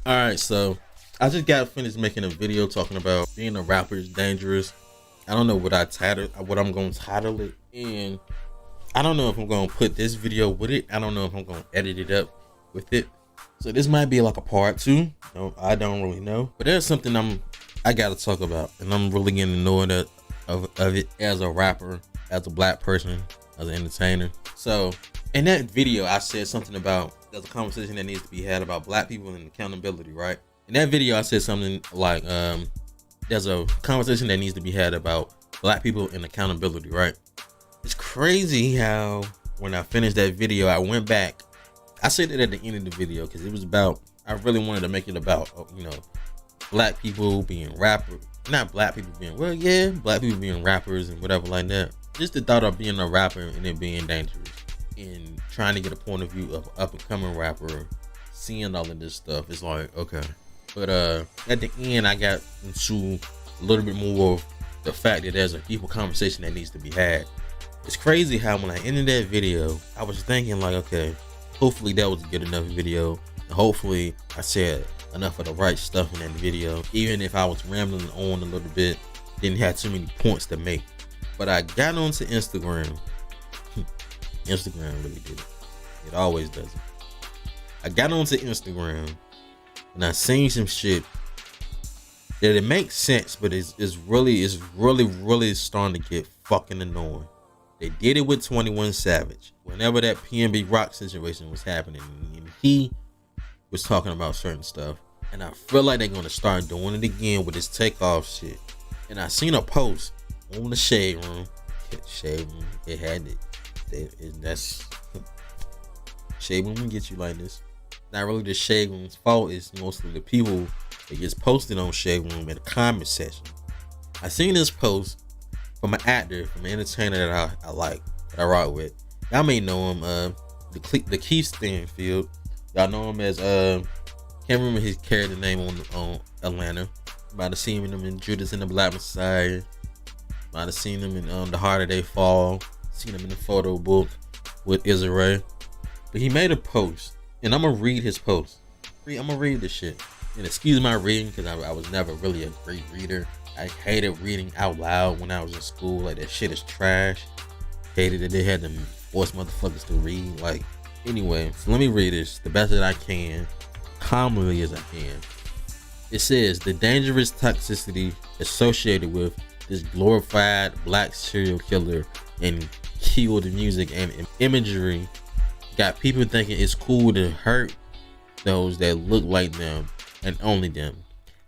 Alright, so I just got finished making a video talking about being a rapper is dangerous. I don't know what I'm gonna title it, and I don't know if I'm gonna put this video with it. I don't know if I'm gonna edit it up with it. So this might be like a part 2. No, I don't really know. But there's something I gotta talk about, and I'm really getting annoyed of it as a rapper, as a black person, as an entertainer. So in that video, I said something about there's a conversation that needs to be had about black people and accountability, right? In that video, I said something like, there's a conversation that needs to be had about black people and accountability, right? It's crazy how when I finished that video, I went back. I said it at the end of the video because it was about, I really wanted to make it about, you know, black people being rappers. Not black people being, well, yeah, black people being rappers and whatever like that. Just the thought of being a rapper and it being dangerous. And trying to get a point of view of up and coming rapper, seeing all of this stuff, it's like, okay. But at the end, I got into a little bit more of the fact that there's a deeper conversation that needs to be had. It's crazy how when I ended that video, I was thinking like, okay, hopefully that was a good enough video. And hopefully I said enough of the right stuff in that video. Even if I was rambling on a little bit, didn't have too many points to make. But I got onto Instagram. Instagram really did it. It always does it. I got onto Instagram and I seen some shit that it makes sense, but it's really starting to get fucking annoying. They did it with 21 Savage. Whenever that PNB Rock situation was happening, and he was talking about certain stuff, and I feel like they're gonna start doing it again with this takeoff shit. And I seen a post on the Shade Room. Shade Room, it had it. That's Shade Room will get you like this. Not really the Shade Room's fault. It's mostly the people that gets posted on Shade Room in the comment section. I seen this post from an actor, from an entertainer that I like, that I rock with. Y'all may know him, the Keith Stanfield. Y'all know him as can't remember his character name on Atlanta. Might have seen him in Judas and the Black Messiah. Might have seen him in The Harder They Fall. Seen him in the photo book with Israel. But he made a post, and I'm gonna read his post. I'm gonna read this shit. And excuse my reading, because I was never really a great reader. I hated reading out loud when I was in school. Like, that shit is trash. Hated that they had to force motherfuckers to read. Like, anyway, so let me read this the best that I can, calmly as I can. It says, the dangerous toxicity associated with this glorified black serial killer and killed music and imagery got people thinking it's cool to hurt those that look like them and only them.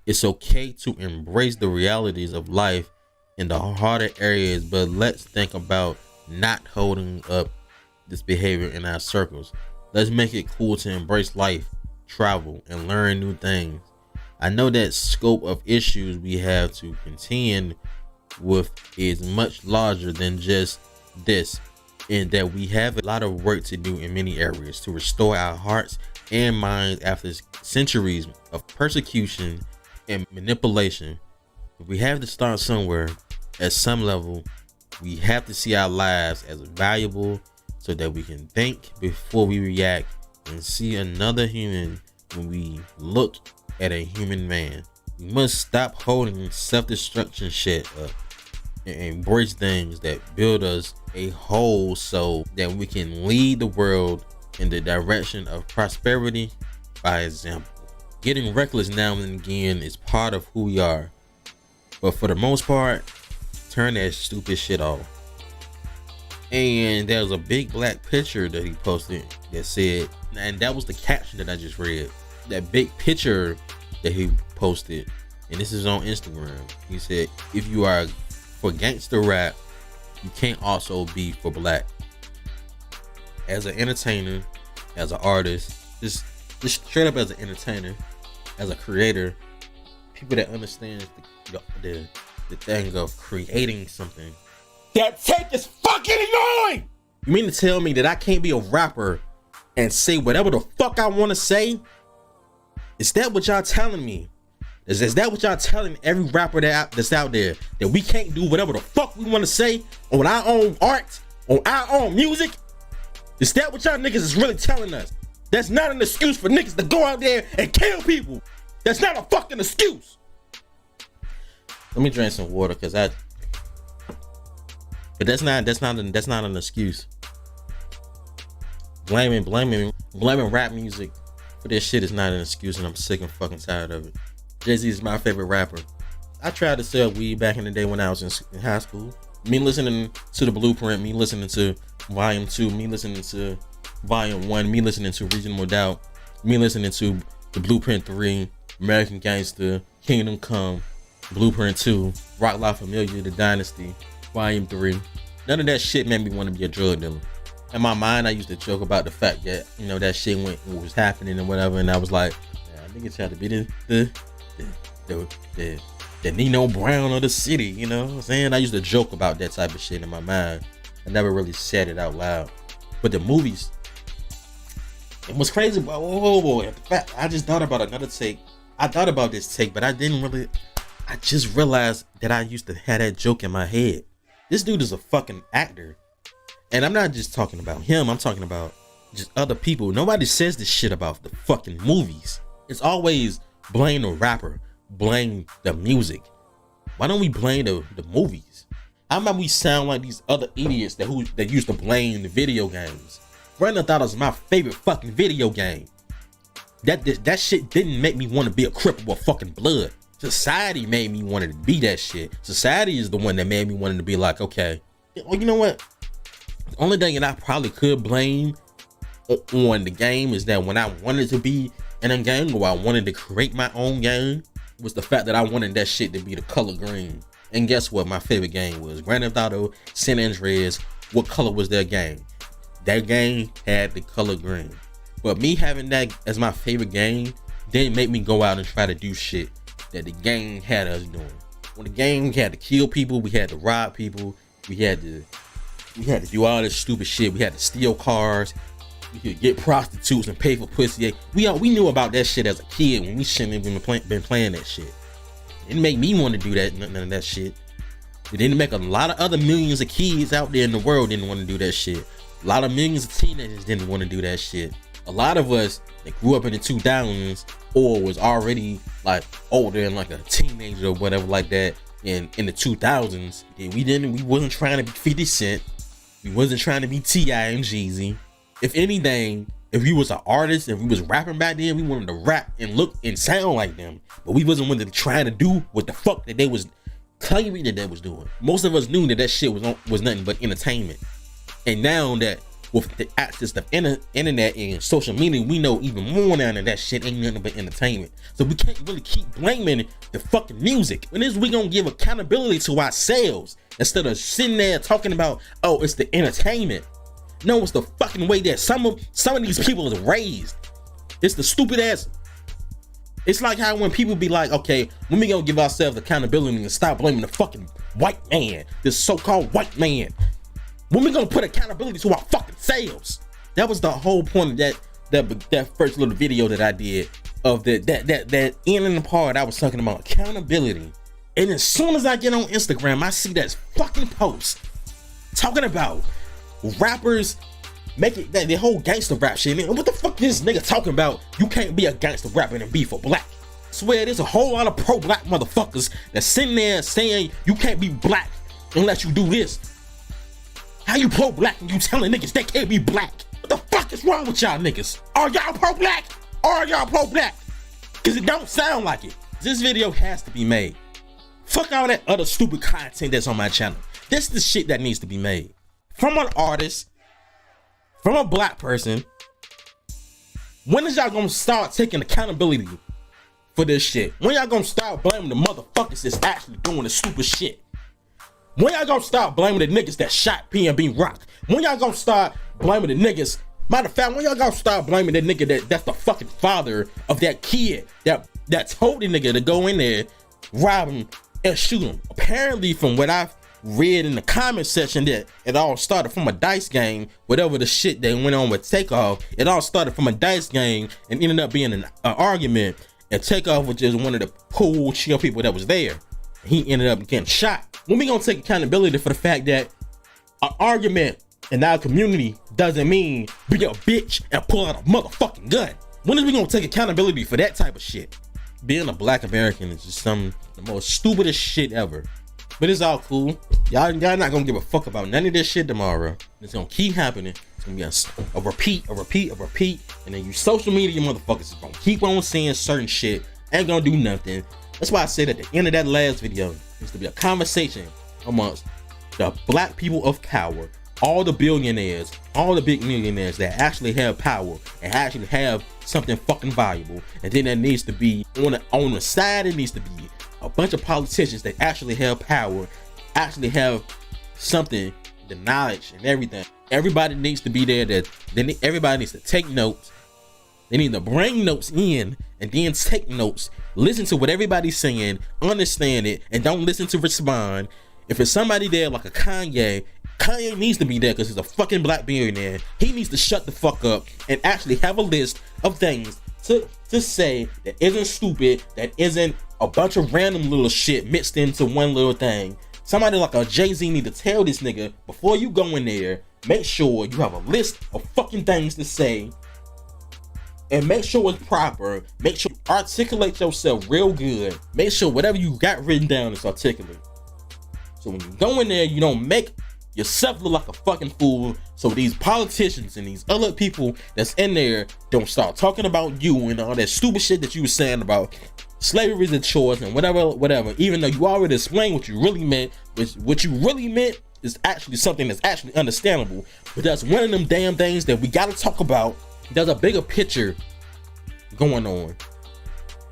It's okay to embrace the realities of life in the harder areas, but let's think about not holding up this behavior in our circles. Let's make it cool to embrace life, travel, and learn new things. I know that scope of issues we have to contend with is much larger than just this, and that we have a lot of work to do in many areas to restore our hearts and minds after centuries of persecution and manipulation. We have to start somewhere. At some level, we have to see our lives as valuable so that we can think before we react and see another human when we look at a human man. We must stop holding self-destruction shit up and embrace things that build us a whole so that we can lead the world in the direction of prosperity by example. Getting reckless now and again is part of who we are, but for the most part, turn that stupid shit off. And there's a big black picture that he posted that said, and that was the caption that I just read, that big picture that he posted, and this is on Instagram. He said, if you are for gangster rap, you can't also be for black. As an entertainer, as an artist, just straight up as an entertainer, as a creator, people that understand the thing of creating something, that take is fucking annoying. You mean to tell me that I can't be a rapper and say whatever the fuck I want to say? Is that what y'all telling me? Is that what y'all telling every rapper that's out there, that we can't do whatever the fuck we want to say on our own art, on our own music? Is that what y'all niggas is really telling us? That's not an excuse for niggas to go out there and kill people. That's not a fucking excuse. Let me drink some water, but that's not an excuse. Blaming rap music for this shit is not an excuse, and I'm sick and fucking tired of it. Jay-Z is my favorite rapper. I tried to sell weed back in the day when I was in high school. Me listening to The Blueprint, me listening to Volume 2, me listening to Volume 1, me listening to Reasonable Doubt, me listening to The Blueprint 3, American Gangster, Kingdom Come, Blueprint 2, Rock La Familia, The Dynasty, Volume 3. None of that shit made me want to be a drug dealer. In my mind, I used to joke about the fact that, that shit was happening and whatever, and I was like, I think it's trying to be the Nino Brown of the city, you know what I'm saying? I used to joke about that type of shit in my mind. I never really said it out loud. But the movies, it was crazy. Oh boy, I just thought about another take. I thought about this take, but I just realized that I used to have that joke in my head. This dude is a fucking actor. And I'm not just talking about him, I'm talking about just other people. Nobody says this shit about the fucking movies. It's always blame the rapper, blame the music. Why don't we blame the movies? How about we sound like these other idiots that used to blame the video games? Grand Theft Auto is my favorite fucking video game. That shit didn't make me want to be a Crip or fucking Blood. Society made me want to be that shit. Society is the one that made me want to be like, okay, well, you know what? The only thing that I probably could blame on the game is that when I wanted to be in a game, or I wanted to create my own game, was the fact that I wanted that shit to be the color green. And guess what? My favorite game was Grand Theft Auto San Andreas. What color was their game? That game had the color green. But me having that as my favorite game didn't make me go out and try to do shit that the game had us doing. When the game had to kill people, we had to rob people, we had to do all this stupid shit. We had to steal cars. We could get prostitutes and pay for pussy. We knew about that shit as a kid when we shouldn't have been playing that shit. It didn't make me want to do that, none of that shit. It didn't make a lot of other millions of kids out there in the world didn't want to do that shit. A lot of millions of teenagers didn't want to do that shit. A lot of us that grew up in the 2000s or was already like older and like a teenager or whatever like that in the 2000s, we wasn't trying to be 50 Cent. We wasn't trying to be T.I. and Jeezy. If anything, if we was an artist, if we was rapping back then, we wanted to rap and look and sound like them. But we wasn't wanting to try to do what the fuck that they was claiming that they was doing. Most of us knew that shit was nothing but entertainment. And now that with the access of internet and social media, we know even more now that shit ain't nothing but entertainment. So we can't really keep blaming the fucking music. When is we gonna give accountability to ourselves instead of sitting there talking about, oh, it's the entertainment? No, it's the fucking way that some of these people is raised. It's the stupid ass. It's like how when people be like, okay, when we gonna give ourselves accountability and stop blaming the fucking white man, this so-called white man? When we gonna put accountability to our fucking selves? That was the whole point of that first little video that I did of that E.N.N part. I was talking about accountability, and as soon as I get on Instagram, I see that fucking post talking about rappers making that the whole gangster rap shit. Man, what the fuck is this nigga talking about? You can't be a gangster rapper and be for black. I swear there's a whole lot of pro-black motherfuckers that's sitting there saying you can't be black unless you do this. How you pro-black and you telling niggas they can't be black? What the fuck is wrong with y'all niggas? Are y'all pro-black? Are y'all pro-black? Cause it don't sound like it. This video has to be made. Fuck all that other stupid content that's on my channel. This is the shit that needs to be made. From an artist, from a black person. When is y'all gonna start taking accountability for this shit? When y'all gonna start blaming the motherfuckers that's actually doing the stupid shit? When y'all gonna start blaming the niggas that shot PNB Rock? When y'all gonna start blaming the niggas? Matter of fact, when y'all gonna start blaming the nigga that's the fucking father of that kid that told the nigga to go in there, rob him, and shoot him? Apparently, from what I've read in the comment section, that it all started from a dice game. Whatever the shit that went on with Takeoff, it all started from a dice game and ended up being an argument. And Takeoff was just one of the cool, chill people that was there. He ended up getting shot. When we gonna take accountability for the fact that an argument in our community doesn't mean be a bitch and pull out a motherfucking gun. When is we gonna take accountability for that type of shit? Being a black American is just the most stupidest shit ever. But it's all cool. Y'all not gonna give a fuck about none of this shit tomorrow. It's gonna keep happening. It's gonna be a repeat. And then you social media motherfuckers is gonna keep on saying certain shit. Ain't gonna do nothing. That's why I said at the end of that last video, needs to be a conversation amongst the black people of power, all the billionaires, all the big millionaires that actually have power and actually have something fucking valuable. And then there needs to be on the side, it needs to be a bunch of politicians that actually have power, actually have something, the knowledge and everything. Everybody needs to be there. Everybody needs to take notes. They need to bring notes in and then take notes. Listen to what everybody's saying, understand it, and don't listen to respond. If it's somebody there like a Kanye needs to be there because he's a fucking black billionaire. He needs to shut the fuck up and actually have a list of things to say that isn't stupid, that isn't a bunch of random little shit mixed into one little thing. Somebody like a Jay-Z need to tell this nigga, before you go in there, make sure you have a list of fucking things to say and make sure it's proper. Make sure you articulate yourself real good. Make sure whatever you got written down is articulate. So when you go in there, you don't make yourself look like a fucking fool, so these politicians and these other people that's in there don't start talking about you and all that stupid shit that you were saying about slavery is a choice and whatever, even though you already explained what you really meant. What you really meant is actually something that's actually understandable, but that's one of them damn things that we gotta talk about. There's a bigger picture going on,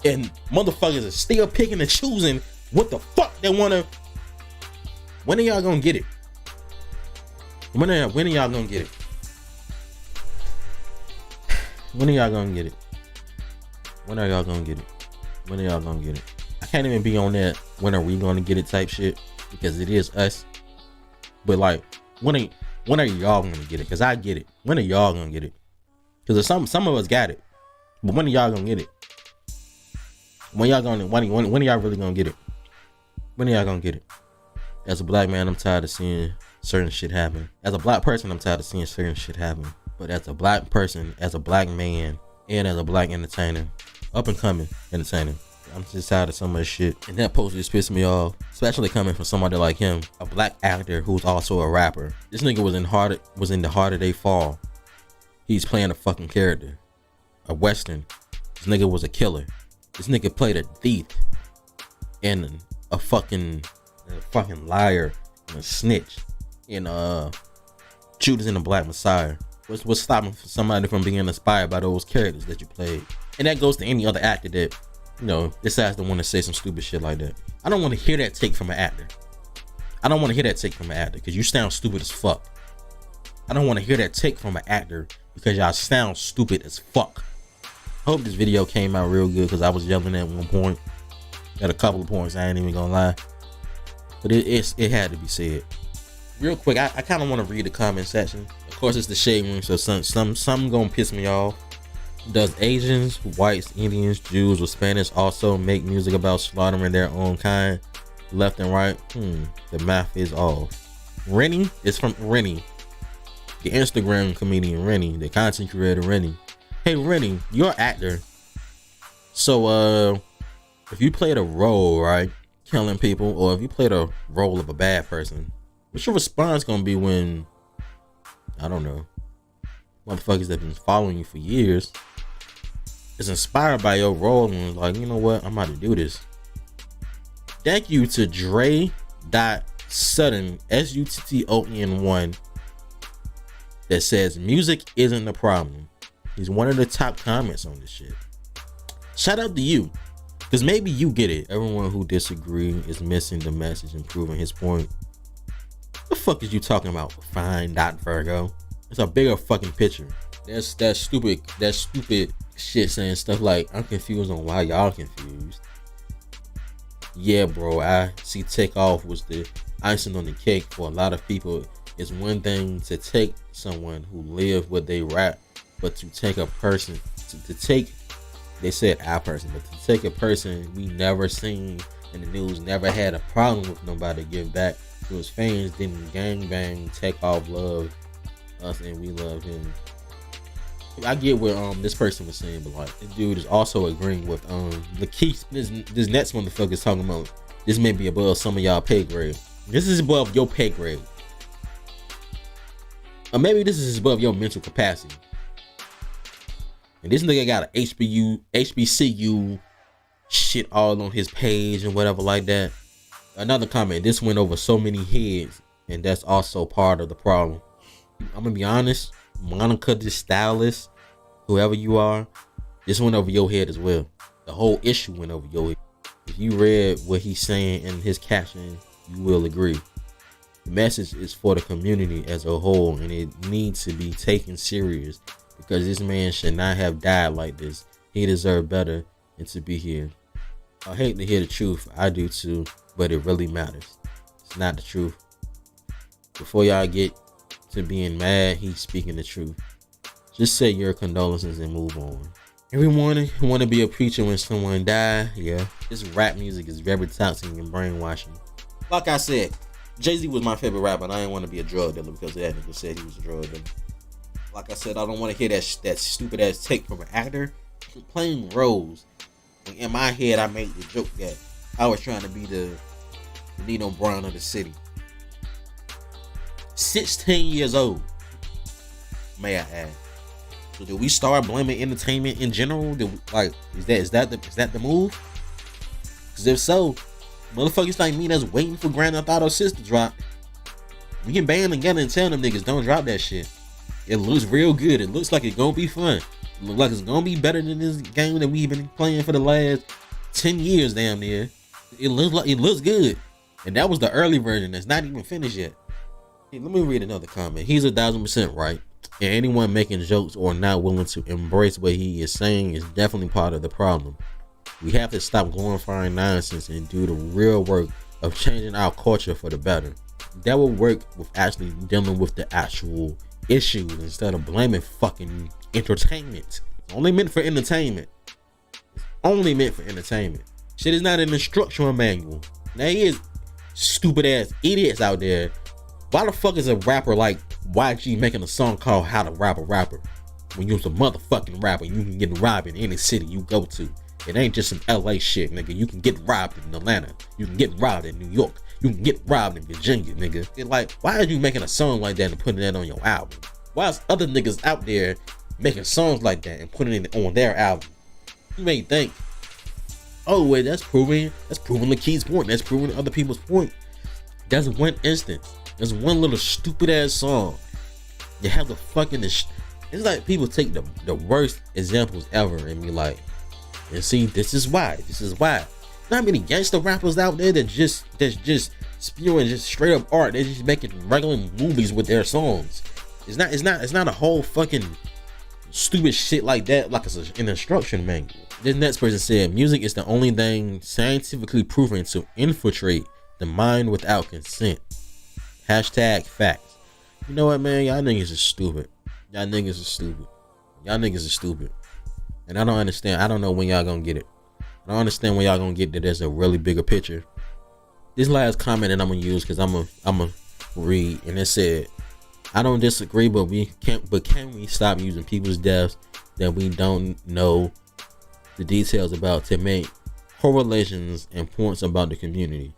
and motherfuckers are still picking and choosing what the fuck they wanna. When are y'all gonna get it? When are y'all gonna get it? When are y'all gonna get it? When are y'all gonna get it? When are y'all gonna get it? I can't even be on that when are we gonna get it type shit, because it is us. But like, when are y'all gonna get it? Because I get it. When are y'all gonna get it? Because some of us got it. But when are y'all gonna get it? When are y'all really gonna get it? When are y'all gonna get it? As a black man, I'm tired of seeing certain shit happen. As a black person, I'm tired of seeing certain shit happen. But as a black person, as a black man, and as a black entertainer, up and coming entertainer, I'm just tired of so much shit. And that post just pissed me off, especially coming from somebody like him, a black actor who's also a rapper. This nigga was in the Harder They Fall. He's playing a fucking character, a Western. This nigga was a killer. This nigga played a thief and a fucking liar and a snitch and Judas and the Black Messiah. What's stopping somebody from being inspired by those characters that you played? And that goes to any other actor that, you know, decides to want to say some stupid shit like that. I don't want to hear that take from an actor. I don't want to hear that take from an actor because you sound stupid as fuck. I don't want to hear that take from an actor because y'all sound stupid as fuck. I hope this video came out real good because I was yelling at one point. At a couple of points, I ain't even gonna lie. But it had to be said. Real quick, I kind of want to read the comment section. Of course, it's the shade room, so some gonna piss me off. Does Asians, whites, Indians, Jews, or Spanish also make music about slaughtering their own kind, left and right? The math is off. Rennie is from Rennie, the Instagram comedian Rennie, the content creator Rennie. Hey Rennie, you're an actor. So if you played a role, right, killing people, or if you played a role of a bad person, what's your response gonna be when, I don't know, motherfuckers that been following you for years is inspired by your role and is like, you know what, I'm about to do this. Thank you to Dre.Sutton, SUTTON1, that says music isn't the problem. He's one of the top comments on this shit. Shout out to you, because maybe you get it. Everyone who disagrees is missing the message and proving his point. What the fuck is you talking about? Fine, Virgo. It's a bigger fucking picture. That's that stupid shit saying stuff like, I'm confused on why y'all confused. Yeah, bro, I see Takeoff was the icing on the cake for a lot of people. It's one thing to take someone who live what they rap, but to take a person, to take, they said our person, but to take a person we never seen in the news, never had a problem with nobody, give back to his fans, didn't gangbang, take off love, us and we love him. I get what this person was saying, but like this dude is also agreeing with the key. This next motherfucker is talking about this may be above some of y'all pay grade. This is above your pay grade, or maybe this is above your mental capacity. And this nigga got a HBCU shit all on his page and whatever like that. Another comment, this went over so many heads, and that's also part of the problem. I'm gonna be honest, Monica, this stylist, whoever you are, this went over your head as well. The whole issue went over your head. If you read what he's saying in his caption, you will agree. The message is for the community as a whole, and it needs to be taken serious because this man should not have died like this. He deserved better and to be here. I hate to hear the truth, I do too, but it really matters. It's not the truth. Before y'all get to being mad, he's speaking the truth. Just say your condolences and move on. Everyone want to be a preacher when someone die. Yeah, this rap music is very toxic and brainwashing. Like I said, Jay-Z was my favorite rapper, and I didn't want to be a drug dealer because that nigga said he was a drug dealer. Like I said, I don't want to hear that stupid ass take from an actor playing roles. In my head, I made the joke that I was trying to be the Nino Brown of the city. 16 years old, may I add. So did we start blaming entertainment in general? Is that the move? Because if so, motherfuckers like me that's waiting for Grand Theft Auto 6 to drop, we can band together and tell them niggas don't drop that shit. It looks real good. It looks like it's gonna be fun. It looks like it's gonna be better than this game that we've been playing for the last 10 years damn near. It looks good. And that was the early version that's not even finished yet. Hey, let me read another comment. He's 1000% right. And anyone making jokes or not willing to embrace what he is saying is definitely part of the problem. We have to stop glorifying nonsense and do the real work of changing our culture for the better. That will work with actually dealing with the actual issues instead of blaming fucking entertainment. It's only meant for entertainment. It's only meant for entertainment. Shit is not an instructional manual. There is stupid ass idiots out there. Why the fuck is a rapper like YG making a song called How to Rap a Rapper when you're a motherfucking rapper? You can get robbed in any city you go to. It ain't just some LA shit, nigga. You can get robbed in Atlanta. You can get robbed in New York. You can get robbed in Virginia, nigga. It's like, why are you making a song like that and putting that on your album? Why is other niggas out there making songs like that and putting it on their album? You may think, oh wait, that's proving Lakeith's point. That's proving other people's point. That's one instance. There's one little stupid ass song. You have the fucking it's like people take the worst examples ever and be like, and see, this is why. Not many gangster rappers out there that's just spewing just straight up art. They're just making regular movies with their songs. It's not a whole fucking stupid shit like that, like it's an instruction manual. This next person said, music is the only thing scientifically proven to infiltrate the mind without consent. #facts. You know what, man? Y'all niggas are stupid. Y'all niggas are stupid. And I don't understand. I don't know when y'all gonna get it. I don't understand when y'all gonna get that there's a really bigger picture. This last comment that I'm gonna use, because I'm gonna read, and it said, I don't disagree, but can we stop using people's deaths that we don't know the details about to make correlations and points about the community?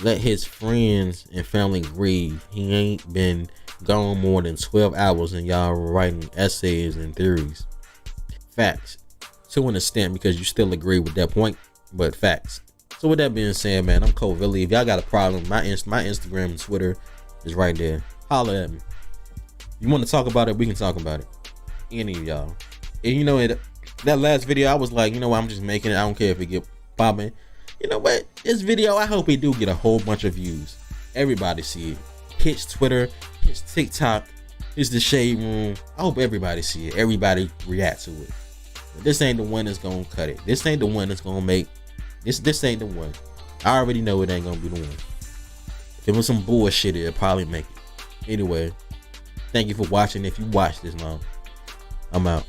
Let his friends and family grieve. He ain't been gone more than 12 hours and y'all writing essays and theories. Facts. To an extent, because you still agree with that point, but facts. So with that being said, man, I'm Cole Villy. If y'all got a problem, my Instagram and Twitter is right there. Holler at me. You want to talk about it, we can talk about it. Any of y'all. And you know, that last video, I was like, you know what, I'm just making it. I don't care if it get popping. You know what? This video, I hope it do get a whole bunch of views. Everybody see it. Hits Twitter, hits TikTok, hits the Shade Room. I hope everybody see it. Everybody react to it. But this ain't the one that's gonna cut it. This ain't the one that's gonna make this ain't the one. I already know it ain't gonna be the one. If it was some bullshit, it'll probably make it. Anyway, thank you for watching. If you watched this long, I'm out.